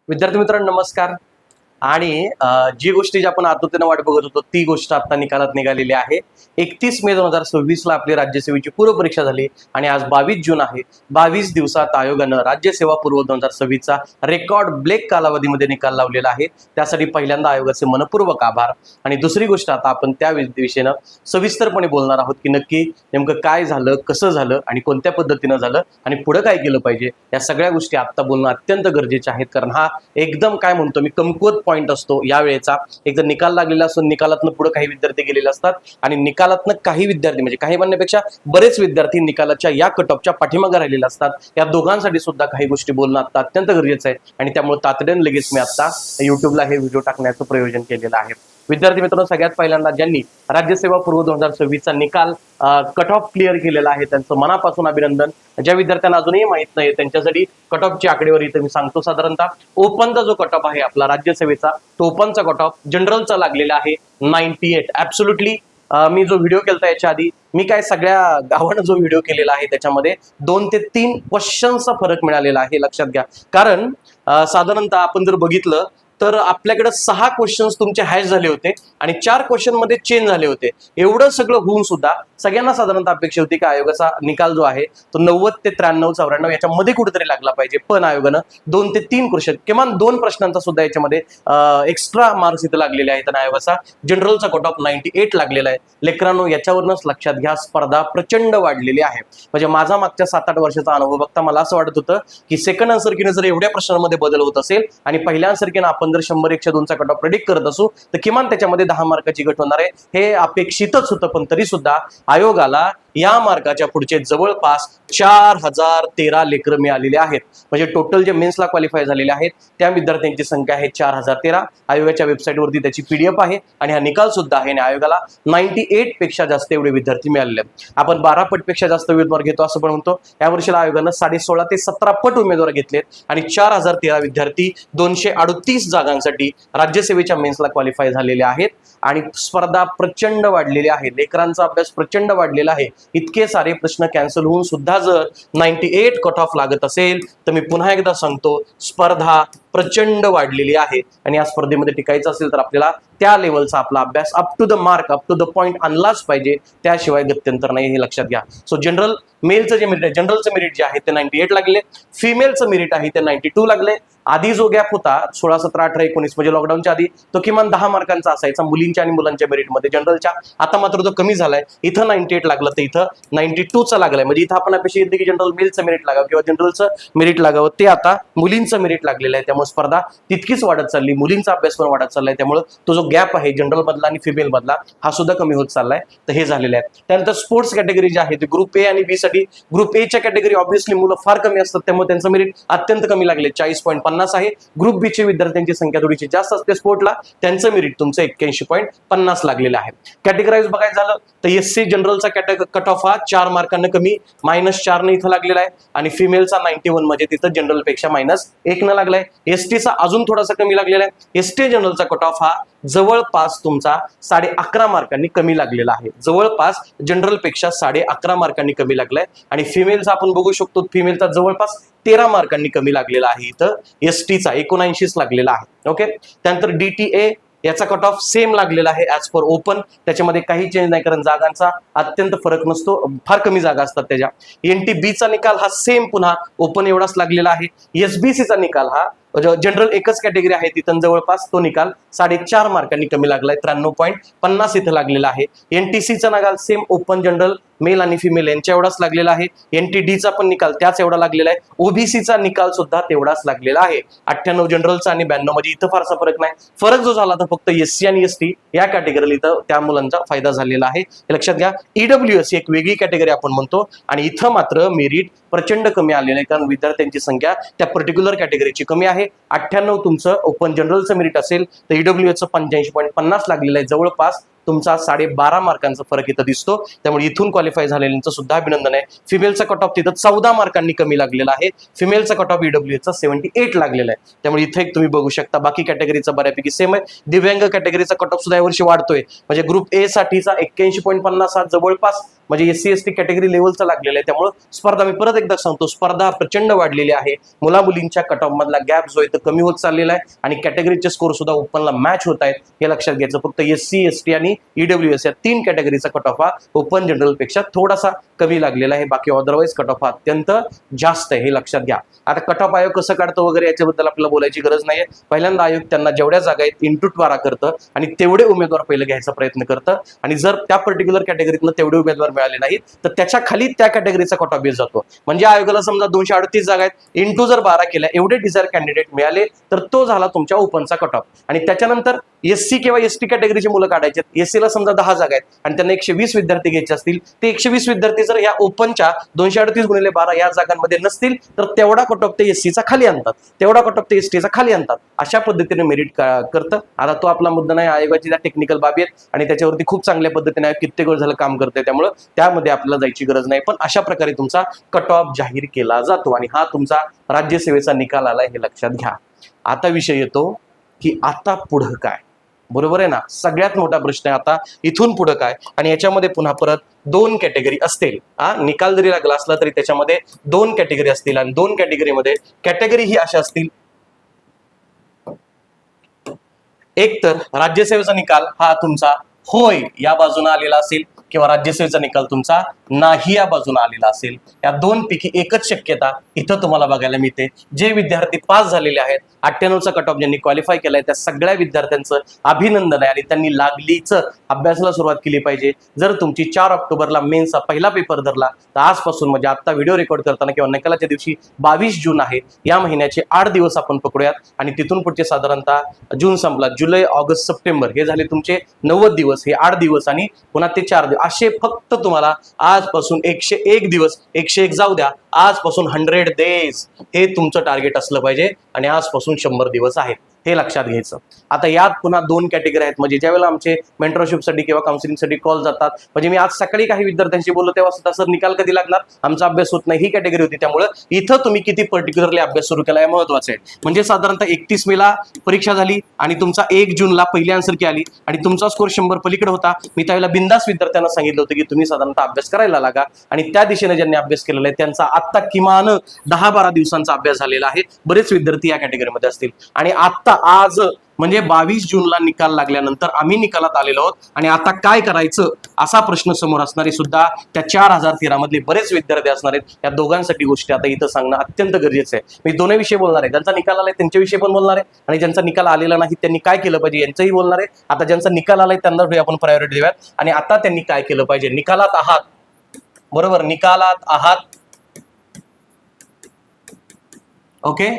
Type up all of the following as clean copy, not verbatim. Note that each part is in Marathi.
विद्यार्थी मित्रांनो नमस्कार. आणि जी गोष्टीची आपण आतुरतेने वाट बघत होतो ती गोष्ट आता निकालात निघालेली आहे. 31 मे 2026 ला आपली राज्यसेवेची पूर्व परीक्षा झाली आणि आज 22 जून आहे. 22 दिवसात आयोगानं राज्यसेवा पूर्व 2026 चा रेकॉर्ड ब्रेक कालावधीमध्ये निकाल लावलेला आहे. त्यासाठी पहिल्यांदा आयोगाचे मनपूर्वक आभार. आणि दुसरी गोष्ट आता आपण त्या विषयानं सविस्तरपणे बोलणार आहोत की नक्की नेमकं काय झालं, कसं झालं आणि कोणत्या पद्धतीनं झालं आणि पुढे काय केलं पाहिजे. या सगळ्या गोष्टी आता बोलणं अत्यंत गरजेचे आहेत, कारण हा एकदम काय म्हणतो मी कमकुवत पॉईंट असतो या वेळेचा. एक जर निकाल लागलेला असतो, निकालातनं पुढे काही विद्यार्थी गेलेले असतात आणि निकालातनं काही विद्यार्थी म्हणजे काही म्हणण्यापेक्षा बरेच विद्यार्थी निकालाच्या या कट ऑफच्या पाठीमागे राहिलेले असतात. या दोघांसाठी सुद्धा काही गोष्टी बोलणं आता अत्यंत गरजेचं आहे आणि त्यामुळे तातडीने लगेच मी आता युट्यूबला हे व्हिडिओ टाकण्याचं प्रयोजन केलेलं आहे. विद्यार्थी मित्रांनो, सगळ्यात पहिल्यांदा ज्यांनी राज्यसेवा पूर्व 2026 चा निकाल कट ऑफ क्लिअर केलेला आहे त्यांचं मनापासून अभिनंदन. ज्या विद्यार्थ्यांना अजूनही माहित नाही त्यांच्यासाठी कट ऑफची आकडेवारी इथं मी सांगतो. साधारणतः ओपनचा जो कट ऑफ आहे आपला राज्यसेवेचा, तो ओपनचा कट ऑफ जनरलचा लागलेला आहे 98. ऍब्सोल्युटली मी जो व्हिडिओ केलता याच्या आधी मी काय सगळ्या गावानं जो व्हिडिओ केलेला आहे त्याच्यामध्ये 2 ते 3 क्वेश्चनचा फरक मिळालेला आहे, लक्षात घ्या. कारण साधारणतः आपण जर बघितलं तर आपल्याकडे 6 क्वेश्चन्स तुमचे हॅश झाले होते आणि 4 क्वेश्चन मध्ये चेंज झाले होते. एवढं सगळं होऊन सुद्धा सगळ्यांना साधारणतः अपेक्षा होती की आयोगाचा निकाल जो आहे तो 90 ते 93 94 याच्यामध्ये कुठेतरी लागला पाहिजे. पण आयोगानं 2 ते 3 क्वेश्चन, किमान 2 प्रश्नांचा सुद्धा याच्यामध्ये एक्स्ट्रा मार्क्स इथे लागलेले आहेत आणि आयोगाचा जनरलचा कट ऑफ 98 लागलेला आहे. लेकरांनो, याच्यावरूनच लक्षात घ्या स्पर्धा प्रचंड वाढलेली आहे. म्हणजे माझा मागच्या 7-8 वर्षाचा अनुभव बघता मला असं वाटत होतं की सेकंड आन्सर कीने जर एवढ्या प्रश्नांमध्ये बदल होत असेल आणि पहिल्या आन्सर कीने आपण जर 100-102 चा कट ऑफ प्रेडिक्ट करत असू तर किमान त्याच्यामध्ये 10 मार्काची घट होणार आहे. हे अपेक्षितच होतं, पण तरी सुद्धा आयोगाला या मार्काच्या पुढचे जवळपास 4013 लेकरं मिळालेले आहेत. म्हणजे टोटल जे मेन्सला क्वालिफाय झालेले आहेत त्या विद्यार्थ्यांची संख्या आहे 4013. आयोगाच्या वेबसाईटवरती त्याची पीडीएफ आहे आणि हा निकाल सुद्धा आहे आणि आयोगाला 98 पेक्षा जास्त एवढे विद्यार्थी मिळालेले आहेत. आपण 12 पटपेक्षा जास्त उमेदवार घेतो असं पण म्हणतो. या वर्षीला आयोगानं 16.5 ते 17 पट उमेदवार घेतलेत आणि 4013 विद्यार्थी 238 जागांसाठी राज्यसेवेच्या मेन्सला क्वालिफाय झालेले आहेत. आणि स्पर्धा प्रचंड वाढलेली आहे, लेकरांचा अभ्यास प्रचंड वाढलेला आहे. इतके सारे प्रश्न कॅन्सल होऊन सुद्धा जर 98 कट ऑफ लागत असेल तर मी पुन्हा एकदा सांगतो स्पर्धा प्रचंड वाढलेली आहे आणि या स्पर्धेमध्ये टिकायचं असेल तर आपल्याला त्या लेवलचा आपला अभ्यास up to the mark, up to the point आणलाच पाहिजे, त्याशिवाय गत्यंतर नाही, हे लक्षात घ्या. सो जनरल मेलचं जे मेरिट आहे, जनरलचं मेरिट जे आहे ते 98 लागले, फिमेलचं मेरिट आहे ते 92 लागले. आधी जो गॅप होता 16, 17, 18, 19 म्हणजे लॉकडाऊनच्या आधी तो किमान 10 मार्कांचा असायचा मुलींच्या आणि मुलांच्या मेरिटमध्ये जनरलच्या. आता मात्र तो कमी झालाय. इथं 98 लागलं तर इथं 92चा लागलाय. म्हणजे इथं आपण अपेक्षा येते की जनरल मेलचं मेरिट लागावं किंवा जनरलचं मेरिट लागावं, ते आता मुलींचं मेरिट लागलेलं आहे. त्यामुळे स्पर्धा तितकीच वाढत चालली, मुलींचा अभ्यास पण वाढत चाललाय. त्यामुळे तो जो गॅप आहे जनरल मधला आणि फिमेल मधला हा सुद्धा कमी होत चाललाय. तर हे झालेलं आहे. त्यानंतर स्पोर्ट्स कॅटेगरी जे आहे ते ग्रुप ए आणि बी साठी, ग्रुप ए च्या कॅटेगरी ऑब्व्हियसली मुलं फार कमी असतात त्यामुळे त्यांचं मेरिट अत्यंत कमी लागले, 40.50 आहे. ग्रुप बी चे विद्यार्थ्यांची संख्या थोडीशी जास्त असते स्पोर्टला, त्यांचं मेरिट तुमचं 81.50 लागलेलं आहे. कॅटेगराईज बघायचं झालं तर एससी जनरलचा कट ऑफ हा 4 मार्कांना कमी -4 ने इथं लागलेला आहे आणि फिमेलचा 91 म्हणजे तिथं जनरल पेक्षा -1 न लागलाय. एसटीचा अजून थोडासा कमी लागलेला आहे. एसटी जनरलचा कट ऑफ हा जवळपास तुमचा 11.5 मार्कांनी कमी लागलेला आहे. जवळपास जनरल पेक्षा 11.5 मार्कांनी कमी लागलाय आणि फिमेलचा आपण बघू शकतो, फिमेलचा जवळपास 13 मार्कांनी कमी लागलेला आहे. इथं एसटीचा 79 लागलेला आहे. ओके. त्यानंतर डीटीए याचा कट ऑफ सेम लागलेला आहे ऍज पर ओपन, त्याच्यामध्ये काही चेंज नाही कारण जागांचा अत्यंत फरक नसतो, फार कमी जागा असतात त्याच्या. एनटीबीचा निकाल हा सेम पुन्हा ओपन एवढाच लागलेला आहे. एसबीसीचा निकाल हा जनरल एकच कॅटेगरी आहे तिथं जवळपास तो निकाल 4.5 मार्कांनी कमी लागलाय, 93.50 इथं लागलेला आहे. एनटीसीचा निकाल सेम ओपन जनरल मेल आणि फिमेल यांच्या एवढाच लागलेला आहे. एनटीडीचा पण निकाल त्याच एवढा लागलेला आहे. ओबीसीचा निकाल सुद्धा तेवढाच लागलेला आहे, 98 जनरलचा आणि 92 म्हणजे इथं फारसा फरक नाही. फरक जो झाला तर फक्त एससी आणि एसटी या कॅटेगरीला इथं त्या मुलांचा फायदा झालेला आहे, हे लक्षात घ्या. ईडब्ल्यूएस एक वेगळी कॅटेगरी आपण म्हणतो आणि इथं मात्र मेरिट प्रचंड कमी आलेलं आहे कारण विद्यार्थ्यांची संख्या त्या पर्टिक्युलर कॅटेगरीची कमी आहे. 98 तुमचं ओपन जनरलचं मेरिट असेल तर ईडब्ल्यूएसचं 85.50 लागलेलं आहे, जवळपास तुमचा 12.5 मार्कांचा फरक इथं दिसतो. त्यामुळे इथून क्वालिफाय झालेल्यांचं सुद्धा अभिनंदन आहे. फिमेलचा कट ऑफ तिथं 14 मार्कांनी कमी लागलेला आहे. फिमेलचा कट ऑफ ईडब्ल्यूएचा 78 लागलेला आहे. त्यामुळे इथे एक तुम्ही बघू शकता. बाकी कॅटेगरीचा बऱ्यापैकी सेम आहे. दिव्यांग कॅटेगरीचा कट ऑफ सुद्धा यावर्षी वाढतोय. म्हणजे ग्रुप ए साठीचा 81.50 जवळपास म्हणजे SC ST कॅटेगरी लेवलचा लागलेला आहे. त्यामुळे स्पर्धा, मी परत एकदा सांगतो, स्पर्धा प्रचंड वाढलेली आहे. मुला मुलींच्या कट ऑफ मधला गॅप जो आहे तो कमी होत चाललेला आहे आणि कॅटेगरीचे स्कोर सुद्धा ओपनला मॅच होत आहेत हे लक्षात घ्यायचं. फक्त SC ST आणि EWS या 3 कॅटेगरीचा कट ऑफ हा ओपन जनरल पेक्षा थोडासा कमी लागलेला आहे. बाकी अदरवाईज कट ऑफ हा अत्यंत जास्त आहे हे लक्षात घ्या. आता कट ऑफ आयोग कसं काढतो वगैरे याच्याबद्दल आपल्याला बोलायची गरज नाहीये. पहिल्यांदा आयोग त्यांना जेवढ्या जागा आहेत इंटू 12 करतं आणि तेवढे उमेदवार पहिले घ्यायचा प्रयत्न करतं आणि जर त्या पर्टिक्युलर कॅटेगरीतनं तेवढे उमेदवार मिळाले नाहीत तर त्याच्या खाली त्या कॅटेगरीचा कट ऑफ बेस जातो. म्हणजे आयोगाला समजा 238 जागा आहेत, इंटू जर 12 केल्या, एवढे डिझायर कॅन्डिडेट मिळाले तर तो झाला तुमच्या ओपनचा कट ऑफ. आणि त्याच्यानंतर SC किंवा ST कॅटेगरीची मुलं काढायचे. SC ला समजा 10 जागा आहेत आणि त्यांना 120 विद्यार्थी घ्यायचे असतील, ते 120 विद्यार्थी जर या ओपनच्या 238 गुणिले 12 या जागांमध्ये नसतील तर तेवढा कट ऑफ ते SC चा खाली आणतात, तेवढा कट ऑफ ते ST चा खाली आणतात. अशा पद्धतीने मेरिट करतं. आता तो आपला मुद्दा नाही, आयोगाची त्या टेक्निकल बाबी आहेत आणि त्याच्यावरती खूप चांगल्या पद्धतीने कित्येक वेळ झालं काम करते, त्यामुळे त्यामध्ये आपल्याला जायची गरज नाही. पण अशा प्रकारे तुमचा कट ऑफ जाहीर केला जातो आणि हा तुमचा राज्यसेवेचा निकाल आलाय हे लक्षात घ्या. आता विषय येतो की आता पुढं काय, बरोबर आहे ना. सगळ्यात मोठा प्रश्न आहे आता इथून पुढे काय. आणि याच्यामध्ये पुन्हा परत 2 कॅटेगरी असतील. निकाल जरी लागला असला तरी त्याच्यामध्ये 2 कॅटेगरी असतील आणि 2 कॅटेगरीमध्ये कॅटेगरी ही अशा असतील. एक तर राज्यसेवेचा निकाल हा तुमचा होय या बाजूने आलेला असेल किंवा राज्यसेवेचा निकाल तुमचा नाही या बाजूने आलेला असेल. या 2 पैकी एकच शक्यता इथं तुम्हाला बघायला मिळते. जे विद्यार्थी पास झालेले आहेत, 98चा कट ऑफ ज्यांनी क्वालिफाय केलाय त्या सगळ्या विद्यार्थ्यांचं अभिनंदन आहे आणि त्यांनी लागलीच अभ्यासाला सुरुवात केली पाहिजे. जर तुमची 4 ऑक्टोबरला मेन्सचा पहिला पेपर धरला तर आजपासून म्हणजे आता व्हिडिओ रेकॉर्ड करताना किंवा निकालाच्या दिवशी 22 जून आहे, या महिन्याचे 8 दिवस आपण पकडूयात आणि तिथून पुढचे साधारणतः जून संपला, जुलै ऑगस्ट सप्टेंबर हे झाले तुमचे 90 दिवस. हे 8 दिवस आणि पुन्हा ते 4 दिवस असे फक्त तुम्हाला आजपासून 101 दिवस, 101 जाऊ द्या, आजपासून 100 डेज हे तुमचं टार्गेट असलं पाहिजे आणि आजपासून 100 दिवस आहेत हे लक्षात घ्यायचं. आता यात पुन्हा 2 कॅटेगरी आहेत. म्हणजे ज्यावेळेला आमचे मेंटरशिपसाठी किंवा काउन्सिलिंगसाठी कॉल जातात, म्हणजे मी आज सकाळी काही विद्यार्थ्यांशी बोललो तेव्हा सुद्धा सर निकाल कधी लागणार, आमचा अभ्यास होत नाही, ही कॅटेगरी होती. त्यामुळे इथं तुम्ही किती पर्टिक्युलरली अभ्यास सुरू केला हे महत्वाचं आहे. म्हणजे साधारणतः 31 मेला परीक्षा झाली आणि तुमचा 1 जूनला पहिली आन्सर की आली आणि तुमचा स्कोर 100 पलीकडे होता. मी त्यावेळेला बिंदास विद्यार्थ्यांना सांगितलं होतं की तुम्ही साधारणतः अभ्यास करायला लागा आणि त्या दिशेने ज्यांनी अभ्यास केलेला आहे त्यांचा आता किमान 10-12 दिवसांचा अभ्यास झालेला आहे. बरेच विद्यार्थी या कॅटेगरीमध्ये असतील. आणि आता आज म्हणजे 22 जूनला निकाल लागल्यानंतर आम्ही निकालात आलेलो आहोत आणि आता काय करायचं असा प्रश्न समोर असणारे सुद्धा त्या 4013 मधले बरेच विद्यार्थी असणार आहेत. या दोघांसाठी गोष्टी आता इथं सांगणं अत्यंत गरजेचं आहे. मी दोन्ही विषय बोलणार आहे. ज्यांचा निकाल आलाय त्यांच्याविषयी पण बोलणार आहे आणि ज्यांचा निकाल आलेला नाही त्यांनी काय केलं पाहिजे यांचंही बोलणार आहे. आता ज्यांचा निकाल आलाय त्यांना आपण प्रायोरिटी देऊयात आणि आता त्यांनी काय केलं पाहिजे. निकालात आहात, बरोबर, निकालात आहात, ओके.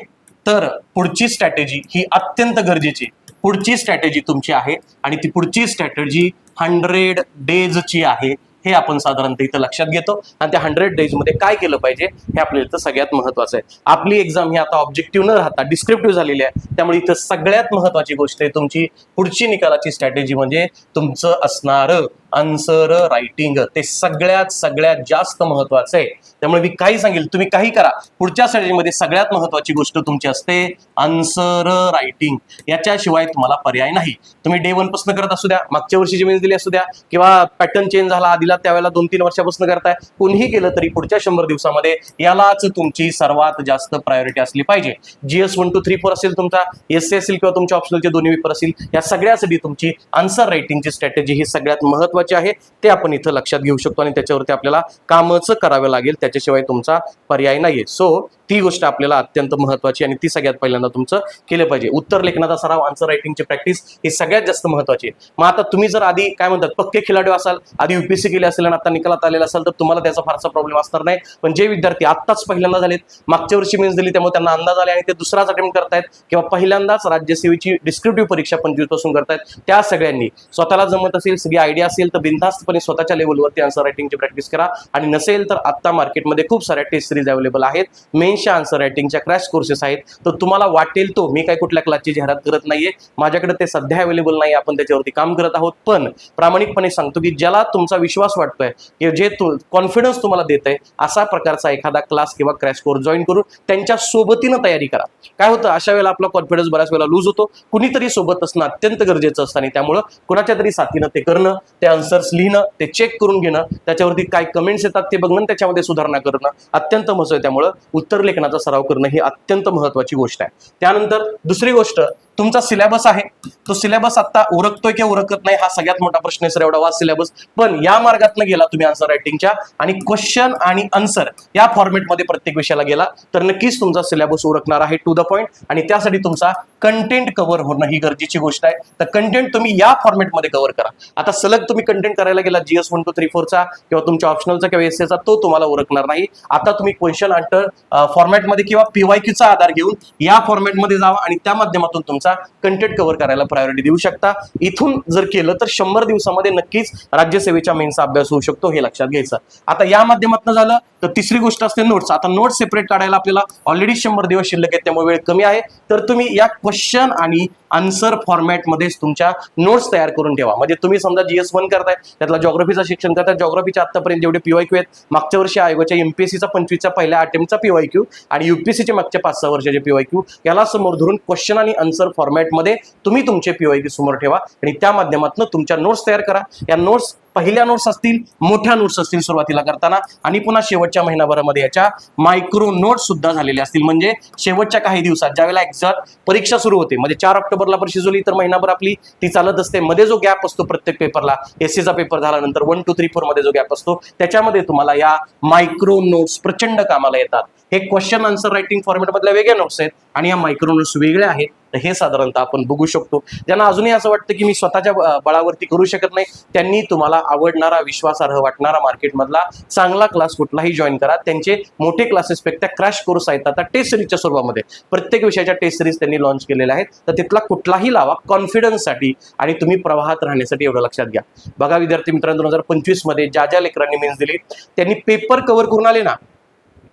तर पुढची स्ट्रॅटेजी ही अत्यंत गरजेची पुढची स्ट्रॅटेजी तुमची आहे आणि ती पुढची स्ट्रॅटेजी 100 डेजची आहे. हे आपण साधारणतः इथं लक्षात घेतो आणि त्या 100 डेज मध्ये काय केलं पाहिजे हे आपल्याला इथं सगळ्यात महत्वाचं आहे. आपली एक्झाम ही आता ऑब्जेक्टिव्ह न राहता डिस्क्रिप्टिव्ह झालेली आहे. त्यामुळे इथं सगळ्यात महत्वाची गोष्ट आहे तुमची पुढची निकालाची स्ट्रॅटेजी म्हणजे तुमचं असणारं आन्सर रायटिंग. ते सगळ्यात जास्त महत्वाचं आहे. त्यामुळे मी काही सांगेल तुम्ही काही करा, पुढच्या स्ट्रॅटेजीमध्ये सगळ्यात महत्वाची गोष्ट तुमची असते आन्सर रायटिंग. याच्याशिवाय तुम्हाला पर्याय नाही. तुम्ही डे 1 पासून करत असू द्या, मागच्या वर्षीची मेन्स दिली असू द्या किंवा पॅटर्न चेंज झाला आधीला त्यावेळेला 2-3 वर्षापासून करताय, कोणीही केलं तरी पुढच्या 100 दिवसामध्ये यालाच तुमची सर्वात जास्त प्रायोरिटी असली पाहिजे. GS 1, 2, 3, 4 असेल तुमचा, SC असेल किंवा तुमच्या ऑप्शनलचे दोन्ही पेपर असतील, या सगळ्यासाठी तुमची आन्सर रायटिंगची स्ट्रॅटेजी ही सगळ्यात महत्वाची आहे. ते आपण इथं लक्षात घेऊ शकतो आणि त्याच्यावरती आपल्याला कामच करावं लागेल, त्याच्याशिवाय तुमचा पर्याय नाहीये. सो ती गोष्ट आपल्याला अत्यंत महत्वाची आणि ती सगळ्यात पहिल्यांदा तुमचं केलं पाहिजे. उत्तर लेखनाचा सराव, आन्सर रायटिंगची प्रॅक्टिस ही सगळ्यात जास्त महत्वाची आहे. मग आता तुम्ही जर आधी काय म्हणतात पक्के खिलाडी असाल, आधी UPSC केले असेल आणि आता निकालात आलेला असाल तर तुम्हाला त्याचा फारसा प्रॉब्लेम असणार नाही. पण जे विद्यार्थी आत्ताच पहिल्यांदा झालेत, मागच्या वर्षी मेन्स दिली त्यामुळे त्यांना अंदाज आले आणि ते दुसराच अटेम्प्ट करतायत किंवा पहिल्यांदाच राज्यसेवेची डिस्क्रिप्टिव्ह परीक्षा 25 पासून करतायत, त्या सगळ्यांनी स्वतःला जमत असेल, सगळी आयडिया असेल असेल तर बिनधास्तपणे स्वतःच्या लेवलवरती आन्सर रायटिंगची प्रॅक्टिस करा, आणि नसेल तर आत्ता मार्केटमध्ये खूप साऱ्या टेस्ट सिरीज अवेलेबल आहेत, मेन्सच्या आन्सर रायटिंगच्या क्रॅश कोर्सेस आहेत. तर तुम्हाला वाटेल तो, मी काय कुठल्या क्लासची जाहिरात करत नाहीये, माझ्याकडे ते सध्या अवेलेबल नाही, आपण त्याच्यावरती काम करत आहोत. पण प्रामाणिकपणे सांगतो की ज्याला तुमचा विश्वास वाटतोय, की जे कॉन्फिडन्स तुम्हाला देत आहे, असा प्रकारचा एखादा क्लास किंवा क्रॅश कोर्स जॉईन करून त्यांच्या सोबतीनं तयारी करा. काय होतं, अशा वेळेला आपला कॉन्फिडन्स बऱ्याच वेळेला लूज होतो. कुणीतरी सोबत असणं अत्यंत गरजेचं असतं, आणि त्यामुळं कुणाच्या तरी साथीनं ते करणं, ते आन्सर्स लिहिणं, ते चेक करून घेणं, त्याच्यावरती काय कमेंट्स येतात ते बघणं, त्याच्यामध्ये सुधारणा करणं अत्यंत महत्त्वाचं आहे. त्यामुळं उत्तर लेखनाचा सराव करणं ही अत्यंत महत्त्वाची गोष्ट आहे. त्यानंतर दुसरी गोष्ट, तुमचा सिलेबस आहे, तो सिलेबस आता उरकतोय किंवा उरकत नाही हा सगळ्यात मोठा प्रश्न आहे सर, एवढा वाच सिलेबस. पण या मार्गातनं गेला तुम्ही आन्सर रायटिंगच्या, आणि क्वेश्चन आणि आन्सर या फॉर्मॅटमध्ये प्रत्येक विषयाला गेला तर नक्कीच तुमचा सिलेबस उरकणार आहे टू द पॉईंट, आणि त्यासाठी तुमचा कंटेंट कव्हर होणं ही गरजेची गोष्ट आहे. तर कंटेंट तुम्ही या फॉर्मॅटमध्ये कव्हर करा. आता सलग तुम्ही कंटेंट करायला गेला GS 1 2 3 4 चा किंवा तुमच्या ऑप्शनलचा किंवा एसएचा, तो तुम्हाला उरकणार नाही. आता तुम्ही क्वेश्चन आन्सर फॉर्मॅटमध्ये किंवा PYQचा आधार घेऊन या फॉर्मॅटमध्ये जावा, आणि त्या माध्यमातून तुमचा कंटेंट कव्हर करायला प्रायोरिटी देऊ शकता. इथून जर केलं तर 100 दिवसामध्ये नक्कीच राज्यसेवेच्या मेन्सचा अभ्यास होऊ शकतो, हे लक्षात घ्यायचं. आता या माध्यमातून झालं तर तिसरी गोष्ट असते नोट्स. आता नोट्स सेपरेट काढायला आपल्याला ऑलरेडी 100 दिवस शिल्लक आहेत, त्यामुळे वेळ कमी आहे. तर तुम्ही या क्वेश्चन आणि आन्सर फॉर्मॅटमध्येच तुमच्या नोट्स तयार करून ठेवा. म्हणजे तुम्ही समजा GS 1 करताय, त्यातला जॉग्राफीचं शिक्षण करताय, जॉग्राफीच्या आतापर्यंत जेवढे PYQ आहेत, मागच्या वर्षी आयोगाच्या MPSCचा 25चा पहिल्या अटेम्प्टचा PYQ आणि UPSCचे मागच्या 5-6 वर्षाचे PYQ याला समोर धरून क्वेश्चन आणि आन्सर फॉर्मॅटमध्ये तुम्ही तुमचे PYQ समोर ठेवा, आणि त्या माध्यमातून तुमच्या नोट्स तयार करा. या नोट्स पहिल्या नोट्स असतील, मोठ्या नोट्स असतील सुरुवातीला करताना, आणि पुन्हा शेवटच्या महिनाभरामध्ये याच्या मायक्रो नोट्स सुद्धा झालेल्या असतील. म्हणजे शेवटच्या काही दिवसात ज्यावेळेला एक्झाम परीक्षा सुरू होते, म्हणजे 4 ऑक्टोबरला परीक्षा झाली तर महिनाभर आपली ती चालत असते. मध्ये जो गॅप असतो प्रत्येक पेपरला, SCचा पेपर झाल्यानंतर 1 2 3 4 मध्ये जो गॅप असतो, त्याच्यामध्ये तुम्हाला या मायक्रो नोट्स प्रचंड कामाला येतात. हे क्वेश्चन आन्सर रायटिंग फॉर्मॅटमधल्या वेगळ्या नोट्स आहेत, आणि या मायक्रो नोट्स वेगळ्या आहेत. तर हे साधारणतः आपण बघू शकतो. ज्यांना अजूनही असं वाटतं की मी स्वतःच्या बळावरती करू शकत नाही, त्यांनी तुम्हाला आवडणारा, विश्वासार्ह वाटणारा मार्केटमधला चांगला क्लास कुठलाही जॉईन करा. त्यांचे मोठे क्लासेसपेक्षा क्रॅश कोर्स आहेत आता टेस्ट सिरीजच्या स्वरूपामध्ये, प्रत्येक विषयाच्या टेस्ट सिरीज त्यांनी लॉन्च केलेल्या आहेत. तर तिथला कुठलाही लावा कॉन्फिडन्ससाठी, आणि तुम्ही प्रवाहात राहण्यासाठी. एवढं लक्षात घ्या. बघा विद्यार्थी मित्रांनो, 2025 मध्ये ज्या ज्या लेकरांनी मेन्स दिली त्यांनी पेपर कव्हर करून आले ना,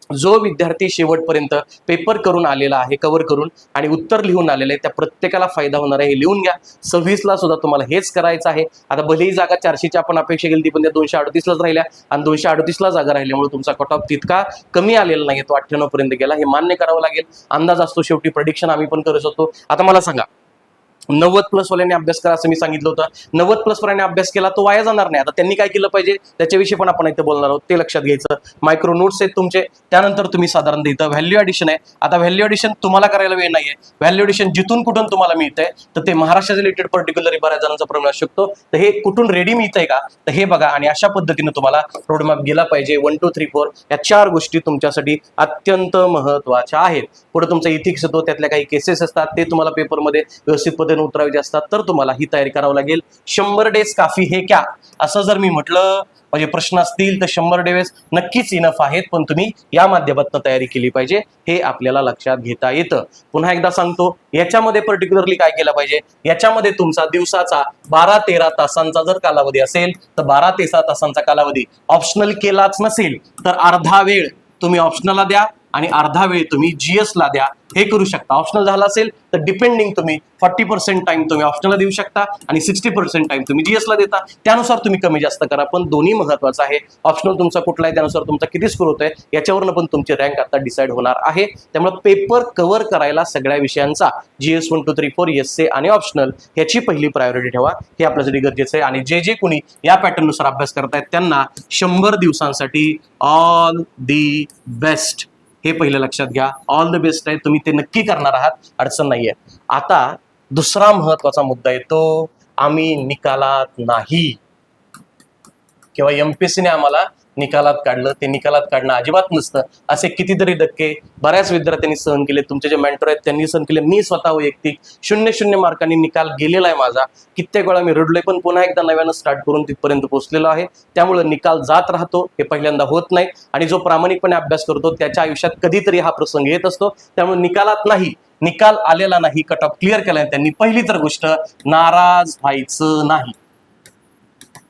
जो विद्यार्थी शेवटपर्यंत पेपर करून आलेला आहे, कव्हर करून आणि उत्तर लिहून आलेलं आहे, त्या प्रत्येकाला फायदा होणार आहे. हे लिहून घ्या. 26ला सुद्धा तुम्हाला हेच करायचं आहे. आता भलेही जागा 400ची आपण अपेक्षा केली ती, पण त्या 238लाच राहिल्या, आणि 238ला जागा राहिल्यामुळे तुमचा कट ऑफ तितका कमी आलेला नाही, तो 98 पर्यंत गेला. हे मान्य करावं लागेल. अंदाज असतो शेवटी, प्रेडिक्शन आम्ही पण करू शकतो. आता मला सांगा, 90+ वाल्यांनी अभ्यास करा असं मी सांगितलं होतं. 90+ वाल्यांनी अभ्यास केला तो वाया जाणार नाही. आता त्यांनी काय केलं पाहिजे त्याच्याविषयी पण आपण इथे बोलणार आहोत, ते लक्षात घ्यायचं. मायक्रो नोट्स आहेत तुमचे. त्यानंतर तुम्ही साधारणतः इथं व्हॅल्यू ॲडिशन आहे. आता व्हॅल्यू ॲडिशन तुम्हाला करायला वेळ नाहीये. व्हॅल्यू ॲडिशन जिथून कुठून तुम्हाला मिळतंय, तर ते महाराष्ट्राच्या रिलेटेड पर्टिक्युलरली बऱ्याच जणांचा प्रॉब्लेम असू शकतो. तर हे कुठून रेडी मिळतंय का, तर हे बघा, आणि अशा पद्धतीने तुम्हाला रोडमॅप गेला पाहिजे. 1 2 3 4 या 4 गोष्टी तुमच्यासाठी अत्यंत महत्त्वाच्या आहेत. पुढे तुमचा इथिक्स येतो, त्यातल्या काही केसेस असतात, ते तुम्हाला पेपरमध्ये व्यवस्थित पद्धतीने उतरायचे असतात. तर तुम्हाला ही तयारी करावं लागेल. 100 डेज काफी है क्या, असं जर मी म्हटलं, म्हणजे प्रश्न असतील तर 100 डेज नक्कीच इनफ आहेत, पण तुम्ही या माध्यमातून तयारी केली पाहिजे, हे आपल्याला लक्षात घेता येतं. पुन्हा एकदा सांगतो, याच्यामध्ये पर्टिक्युलरली काय केलं पाहिजे, याच्यामध्ये तुमचा दिवसाचा 12-13 तासांचा जर कालावधी असेल तर 12 ते 6 तासांचा कालावधी ऑप्शनल केलाच नसेल तर अर्धा वेळ तुम्ही ऑप्शनलला द्या, आणि अर्धा वेळ तुम्ही GS ला द्या. हे करू शकता. ऑप्शनल झाला असेल तर डिपेंडिंग तुम्ही 40% टाइम तुम्ही ऑप्शनलला देऊ शकता, आणि 60% टाइम तुम्ही GS ला देता. त्यानुसार तुम्ही कमी जास्त करा, पण दोन्ही महत्वाचं आहे. ऑप्शनल तुमचा कुठला आहे त्यानुसार तुमचा किती स्कोर होतोय याच्यावरनं पण तुमची रँक आता डिसाईड होणार आहे. त्यामुळे पेपर कव्हर करायला सगळ्या विषयांचा GS 1 2 3 4 एस्से आणि ऑप्शनल याची पहिली प्रायोरिटी ठेवा. हे आपल्यासाठी गरजेचं आहे. आणि जे जे कोणी या पॅटर्ननुसार अभ्यास करतायत त्यांना 100 दिवसांसाठी ऑल दी बेस्ट, हे पहिलं लक्षात घ्या. ऑल द बेस्ट आहे, तुम्ही ते नक्की करणार आहात, अडचण नाहीये. आता दुसरा महत्वाचा मुद्दा येतो, आम्ही निकालात नाही, किंवा MPSCने आम्हाला निकालात काढलं. ते निकालात काढणं अजिबात नसतं. असे कितीतरी धक्के बऱ्याच विद्यार्थ्यांनी सहन केले. तुमचे जे मेंटर आहेत त्यांनी सहन केले. मी स्वतः वैयक्तिक 0-0 मार्कांनी निकाल गेलेला आहे माझा. कित्येक वेळा मी रडलोय, पण पुन्हा एकदा नव्यानं स्टार्ट करून तिथपर्यंत पोहोचलेलो आहे. त्यामुळे निकाल जात राहतो, हे पहिल्यांदा होत नाही. आणि जो प्रामाणिकपणे अभ्यास करतो त्याच्या आयुष्यात कधीतरी हा प्रसंग येत असतो. त्यामुळे निकालात नाही, निकाल आलेला नाही, कट ऑफ क्लिअर केलाय त्यांनी, पहिली तर गोष्ट नाराज व्हायचं नाही.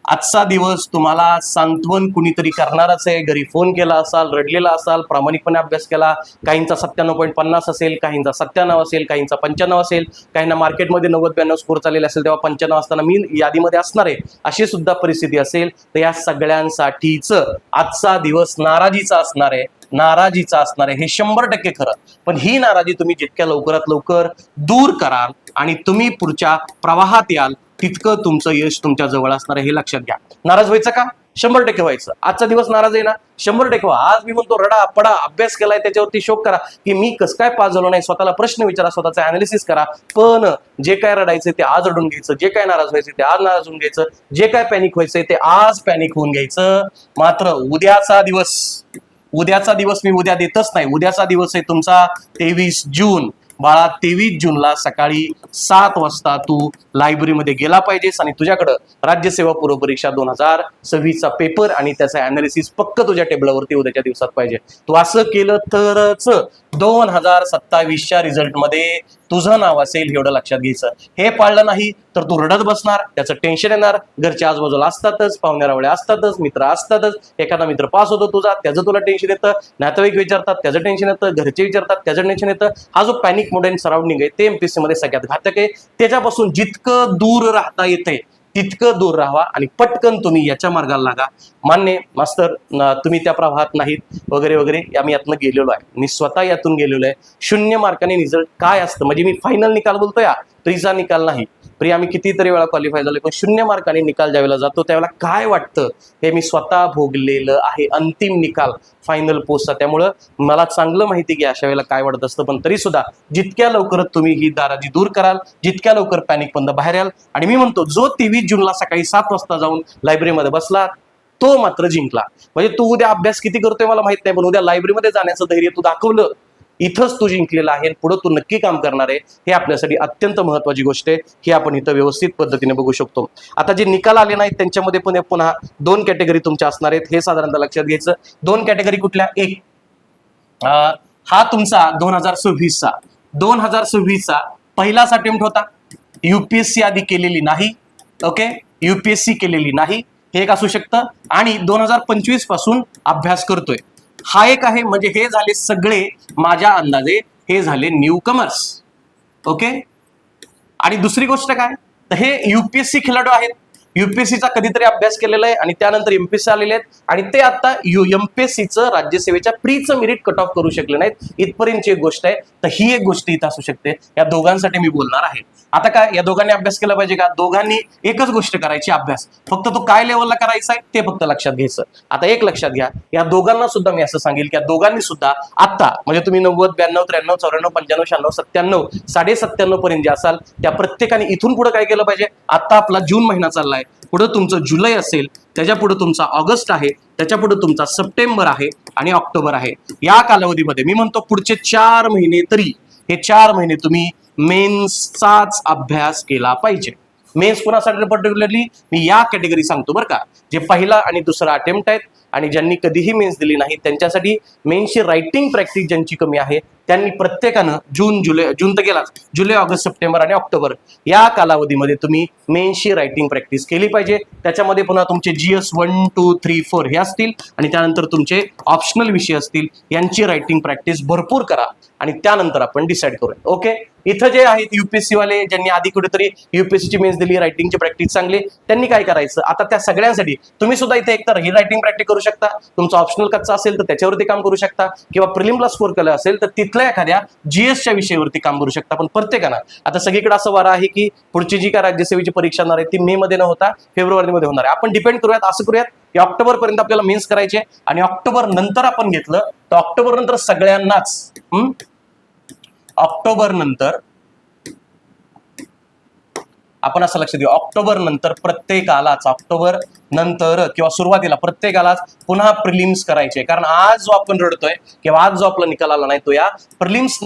आजचा दिवस तुम्हाला सांत्वन कुणीतरी करणारच आहे. घरी फोन केला असाल, रडलेला असाल, प्रामाणिकपणे अभ्यास केला. काहींचा 97.50 असेल, काहींचा 97 असेल, काहींचा 95 असेल, काहींना मार्केटमध्ये 90-92 स्कोर चाललेले असेल, तेव्हा 95 असताना मी यादीमध्ये असणार आहे, अशी सुद्धा परिस्थिती असेल. तर या सगळ्यांसाठीच आजचा दिवस नाराजीचा असणार आहे, नाराजीचा असणार आहे, हे 100% खरं. पण ही नाराजी तुम्ही जितक्या लवकरात लवकर दूर कराल आणि तुम्ही पुढच्या प्रवाहात याल, तितकं तुमचं यश तुमच्या जवळ असणार आहे, हे लक्षात घ्या. नाराज व्हायचं का? 100% व्हायचं. आजचा दिवस नाराज आहे ना, 100% व्हा. आज मी म्हणतो रडा पडा, अभ्यास केलाय त्याच्यावरती शोक करा की मी कसं काय पास झालो नाही, स्वतःला प्रश्न विचारा, स्वतःचा अनालिसिस करा. पण जे काय रडायचं ते आज रडून घ्यायचं, जे काय नाराज व्हायचं ते आज नाराज होऊन घ्यायचं, जे काय पॅनिक व्हायचंय ते आज पॅनिक होऊन घ्यायचं. मात्र उद्याचा दिवस मी उद्या देतच नाही. उद्याचा दिवस आहे तुमचा 23 जून. बाळा, 23 जूनला सकाळी 7 वाजता तू लायब्ररीमध्ये गेला पाहिजेस आणि तुझ्याकडं राज्यसेवा पूर्व परीक्षा 2026चा पेपर आणि त्याचा अनालिसिस पक्क तुझ्या टेबलावरती उद्याच्या दिवसात पाहिजे. तू असं केलं तरच 2027च्या रिझल्टमध्ये तुझं नाव असेल, एवढं लक्षात घ्यायचं. हे पाळलं नाही तर तू रडत बसणार, त्याचं टेन्शन येणार. घरच्या आजूबाजूला असतातच, पाहुण्यारावळे असतातच, मित्र असतातच. एखादा मित्र पास होतो तुझा, त्याचं तुला टेन्शन येतं. नातेवाईक विचारतात, त्याचं टेन्शन येतं. घरचे विचारतात, त्याचं टेन्शन येतं. हा जो पॅनिक मोड आणि सराउंडिंग आहे ते एमपीएससी मध्ये सगळ्यात घातक आहे. त्याच्यापासून जितकं दूर राहता येते तितकं दूर राहावा आणि पटकन तुम्ही याच्या मार्गाला लागा. मान्य मास्तर, तुम्ही त्या प्रवाहात नाहीत वगैरे वगैरे, आम्ही यातनं गेलेलो आहे, मी स्वतः यातून गेलेलो आहे. 0 मार्काने रिझल्ट काय असतं, म्हणजे मी फायनल निकाल बोलतोय, प्रीचा निकाल नाही. प्री आम्ही कितीतरी वेळा क्वालिफाय झालो, पण 0 मार्काने निकाल ज्यावेळेला जातो त्यावेळेला काय वाटतं हे मी स्वतः भोगलेलं आहे. अंतिम निकाल फायनल पोस्टचा, त्यामुळं मला चांगलं माहिती की अशा वेळेला काय वाटत असतं. पण तरी सुद्धा जितक्या लवकर तुम्ही ही नाराजी दूर कराल, जितक्या लवकर पॅनिक बंद बाहेर याल, आणि मी म्हणतो जो 23 जूनला सकाळी 7 वाजता जाऊन लायब्ररीमध्ये बसला तो मात्र जिंकला. म्हणजे तू उद्या अभ्यास किती करतोय मला माहित नाही, पण उद्या लायब्ररीमध्ये जाण्याचं धैर्य तू दाखवलं, इथंच तू जिंकलेला आहे. पुढे तू नक्की काम करणार आहे, हे आपल्यासाठी अत्यंत महत्वाची गोष्ट आहे. ही आपण इथं व्यवस्थित पद्धतीने बघू शकतो. आता जे निकाल आले नाहीत त्यांच्यामध्ये पण पुन्हा 2 कॅटेगरी तुमच्या असणार आहेत, हे साधारणतः लक्षात घ्यायचं. 2 कॅटेगरी कुठल्या? एक हा तुमचा 2026चा पहिलाच अटेम्प्ट होता, युपीएससी आधी केलेली नाही. ओके, युपीएससी केलेली नाही, हे एक असू शकतं. आणि 2025 पासून अभ्यास करतोय, हा एक आहे. म्हणजे हे झाले सगळे माझ्या अंदाजे हे झाले न्यू कमर्स. ओके, आणि दुसरी गोष्ट काय, तर हे युपीएससी खेळाडू आहेत, युपीएससीचा कधीतरी अभ्यास केलेला आहे आणि त्यानंतर एमपीएससी आलेले आहेत आणि ते आता एमपीएससीचं राज्यसेवेच्या प्रीचं मेरिट कट ऑफ करू शकले नाहीत. इथपर्यंतची एक गोष्ट आहे. तर ही एक गोष्ट इथं असू शकते. या दोघांसाठी मी बोलणार आहे. आता काय, या दोघांनी अभ्यास केला पाहिजे का? दोघांनी एकच गोष्ट करायची, अभ्यास. फक्त तो काय लेवलला करायचा आहे ते फक्त लक्षात घ्यायचं. आता एक लक्षात घ्या, या दोघांना सुद्धा मी असं सांगेल की या दोघांनी सुद्धा आता म्हणजे तुम्ही 90, 92, 93, 94, 95, 96, 97, 97.5 पर्यंत जे असाल त्या प्रत्येकाने इथून पुढे काय केलं पाहिजे. आता आपला जून महिना चाललाय, पुढे तुमचं जुलै असेल, त्याच्या पुढे तुमचा ऑगस्ट आहे, त्याच्या पुढे तुमचा सप्टेंबर आहे आणि ऑक्टोबर आहे. या कालावधीमध्ये मी म्हणतो पुढचे 4 महिने तरी, हे 4 महिने तुम्ही मेन्सचाच अभ्यास केला पाहिजे. मेन्स कोणासाठी पर्टिक्युलरली मी या कॅटेगरी सांगतो बरं का, जे पहिला आणि दुसरा अटेम्प्ट आहेत आणि ज्यांनी कधीही मेन्स दिली नाही त्यांच्यासाठी. मेन्सची रायटिंग प्रॅक्टिस ज्यांची कमी आहे त्यांनी प्रत्येकानं जून तर गेलाच, जुलै, ऑगस्ट, सप्टेंबर आणि ऑक्टोबर या कालावधीमध्ये तुम्ही मेन्सची रायटिंग प्रॅक्टिस केली पाहिजे. त्याच्यामध्ये पुन्हा तुमचे GS 1, 2, 3, 4 हे असतील आणि त्यानंतर तुमचे ऑप्शनल विषय असतील, यांची रायटिंग प्रॅक्टिस भरपूर करा आणि त्यानंतर आपण डिसाईड करूया. ओके, इथं जे आहेत युपीएससी वाले ज्यांनी आधी कुठेतरी युपीएससीची मेन्स दिली, रायटिंगची प्रॅक्टिस चांगली, त्यांनी काय करायचं, आता त्या सगळ्यांसाठी तुम्ही सुद्धा इथे एकतर ही रायटिंग प्रॅक्टिस करू शकता. तुमचा ऑप्शनल कच्चा असेल तर त्याच्यावरती काम करू शकता, किंवा प्रिलिमला स्कोर केला असेल तर तिथल्या एखाद्या जीएसच्या विषयावरती काम करू शकता. पण प्रत्येकानं आता सगळीकडे असं वारा आहे की पुढची जी काय राज्यसेवेची परीक्षा होणार आहे ती मे मध्ये न होता फेब्रुवारीमध्ये होणार आहे. आपण डिपेंड करूयात, असं करूयात की ऑक्टोबर पर्यंत आपल्याला मेन्स करायचे आणि ऑक्टोबर नंतर आपण घेतलं तर ऑक्टोबर नंतर सगळ्यांनाच ऑक्टोबर नंतर आपण असं लक्ष देऊ, ऑक्टोबर नंतर प्रत्येकालाच, ऑक्टोबर नंतर किंवा सुरुवातीला प्रत्येकालाच पुन्हा प्रिलिम्स करायचे. कारण आज जो आपण रडतोय किंवा आज जो आपला निकाल आला नाही तो या प्रिलिम्स